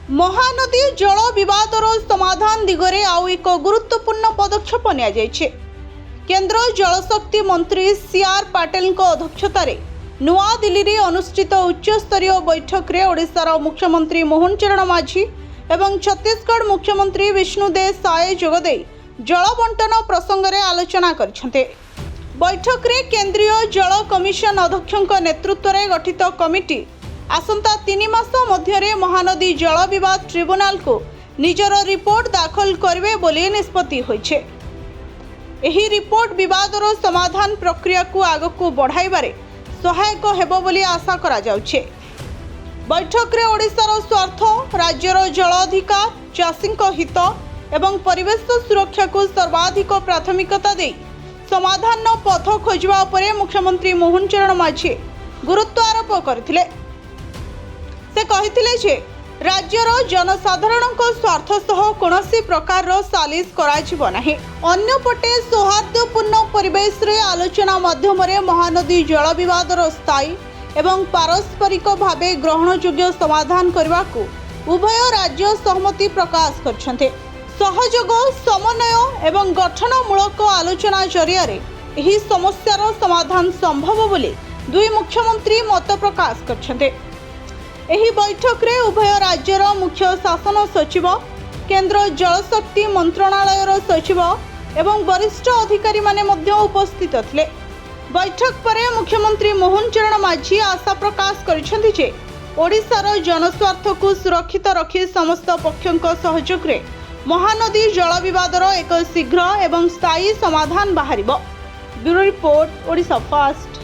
महानदी जल विवादर समाधान दिगरे आउ एक गुरुत्वपूर्ण पदक्षेप नियाଯାଇଛି। केंद्र जलशक्ति मंत्री सीआर पाटिल अध्यक्षतार नुआ दिल्ली रे अनुष्ठित उच्चस्तरीय बैठक रे ओडिशार मुख्यमंत्री मोहन चरण माझी एवं छत्तीसगढ़ मुख्यमंत्री विष्णुदेव साय जोगदे जल बंटन प्रसंग में आलोचना करछन्ते। बैठक रे केंद्रीय जल कमिशन अध्यक्षक नेतृत्व में गठित कमिटी आसंता 3 मास मध्य महानदी जल विवाद ट्रिब्यूनाल को निजर रिपोर्ट दाखल करेंगे बोली निष्पत्ति होइछे। एही रिपोर्ट विवादर समाधान प्रक्रिया को आगकू बढ़ाइबारे सहायक हेबो बोली आशा करा जाउछे। बैठक रे ओडिशार स्वार्थ, राज्यर जल अधिकार, चाषीक हित एवं परिवेश सुरक्षा को सर्वाधिक प्राथमिकता दे समाधान पथ खोजवा उपरे मुख्यमंत्री मोहन चरण माझी गुरुत्व आरोप करथिले। से कहिथिले जे राज्यर जनसाधारण स्वार्थ सह कोनोसी प्रकार सालिस कराजिबो नाही। अन्यपटे सौहार्दपूर्ण परिवेश रे आलोचना माध्यम रे महानदी जल विवादर स्थायी एवं पारस्परिक भावे ग्रहणयोग्य समाधान करने को उभय राज्य सहमति प्रकाश करछन्ते। सहयोग, समन्वय एवं गठनमूलक आलोचना जरिया रे एही समस्यार समाधान संभव बोली दुई मुख्यमंत्री मत प्रकाश करछन्ते। एही बैठक रे उभय राज्यर मुख्य शासन सचिव, केंद्र जलशक्ति मंत्रणालयर सचिव एवं वरिष्ठ अधिकारी माने मध्य उपस्थित थिले। बैठक पर मुख्यमंत्री मोहन चरण माझी आशा प्रकाश करिसेंति जे ओडिशार जनस्वार्थ को सुरक्षित रखी समस्त पक्षों सहयोग रे महानदी जल विवादर एक शीघ्र एवं स्थायी समाधान बाहरिबो। Bureau report, Odisha fast.